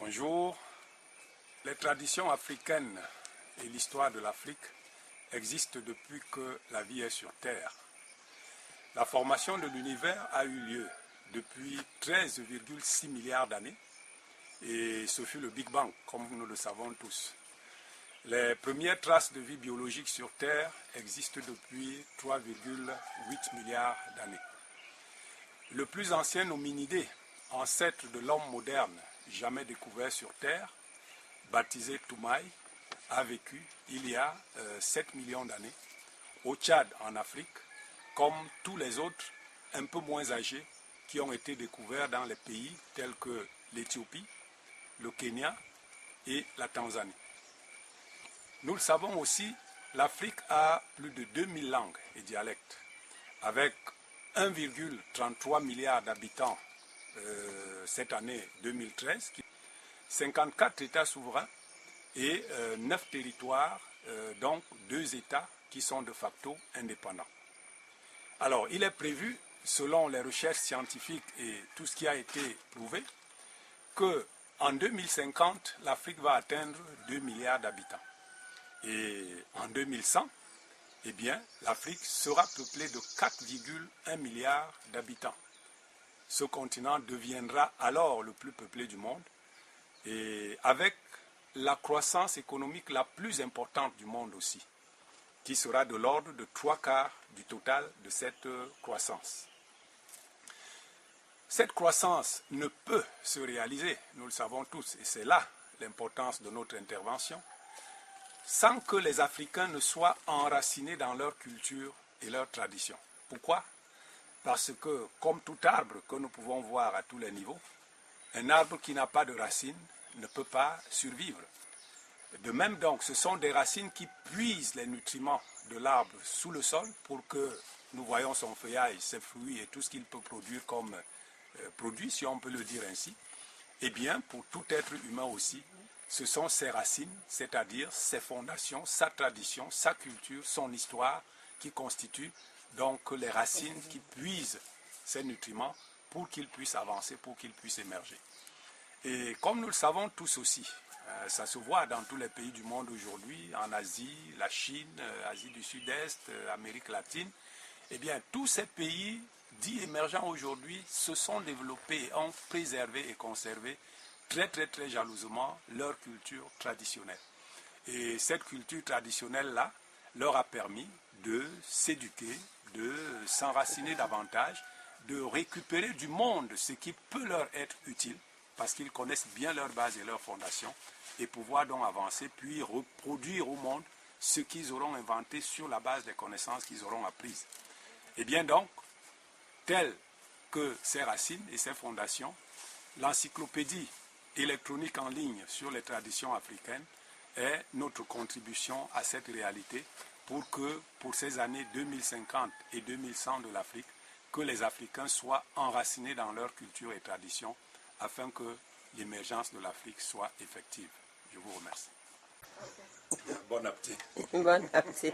Bonjour. Les traditions africaines et l'histoire de l'Afrique existent depuis que la vie est sur Terre. La formation de l'univers a eu lieu depuis 13,6 milliards d'années et ce fut le Big Bang, comme nous le savons tous. Les premières traces de vie biologique sur Terre existent depuis 3,8 milliards d'années. Le plus ancien hominidé, ancêtre de l'homme moderne, jamais découvert sur Terre, baptisé Toumaï, a vécu il y a 7 millions d'années au Tchad en Afrique, comme tous les autres un peu moins âgés qui ont été découverts dans les pays tels que l'Éthiopie, le Kenya et la Tanzanie. Nous le savons aussi, l'Afrique a plus de 2000 langues et dialectes, avec 1,33 milliard d'habitants cette année 2013, 54 États souverains et 9 territoires, donc 2 États qui sont de facto indépendants. Alors, il est prévu, selon les recherches scientifiques et tout ce qui a été prouvé, qu'en 2050, l'Afrique va atteindre 2 milliards d'habitants. Et en 2100, eh bien, l'Afrique sera peuplée de 4,1 milliards d'habitants. Ce continent deviendra alors le plus peuplé du monde et avec la croissance économique la plus importante du monde aussi, qui sera de l'ordre de 3/4 du total de cette croissance. Cette croissance ne peut se réaliser, nous le savons tous, et c'est là l'importance de notre intervention, sans que les Africains ne soient enracinés dans leur culture et leur tradition. Pourquoi ? Parce que, comme tout arbre que nous pouvons voir à tous les niveaux, un arbre qui n'a pas de racines ne peut pas survivre. De même donc, ce sont des racines qui puisent les nutriments de l'arbre sous le sol pour que nous voyons son feuillage, ses fruits et tout ce qu'il peut produire comme produit, si on peut le dire ainsi. Eh bien, pour tout être humain aussi, ce sont ses racines, c'est-à-dire ses fondations, sa tradition, sa culture, son histoire qui constituent donc les racines qui puisent ces nutriments pour qu'ils puissent avancer, pour qu'ils puissent émerger. Et comme nous le savons tous aussi, ça se voit dans tous les pays du monde aujourd'hui, en Asie, la Chine, Asie du Sud-Est, Amérique latine, eh bien tous ces pays dits émergents aujourd'hui se sont développés et ont préservé et conservé très jalousement leur culture traditionnelle. Et cette culture traditionnelle-là leur a permis de s'éduquer, de s'enraciner davantage, de récupérer du monde ce qui peut leur être utile, parce qu'ils connaissent bien leur base et leur fondation, et pouvoir donc avancer, puis reproduire au monde ce qu'ils auront inventé sur la base des connaissances qu'ils auront apprises. Et bien donc, telles que ces racines et ces fondations, l'encyclopédie électronique en ligne sur les traditions africaines est notre contribution à cette réalité pour que, pour ces années 2050 et 2100 de l'Afrique, que les Africains soient enracinés dans leur culture et tradition afin que l'émergence de l'Afrique soit effective. Je vous remercie. Bon appétit. Bon appétit.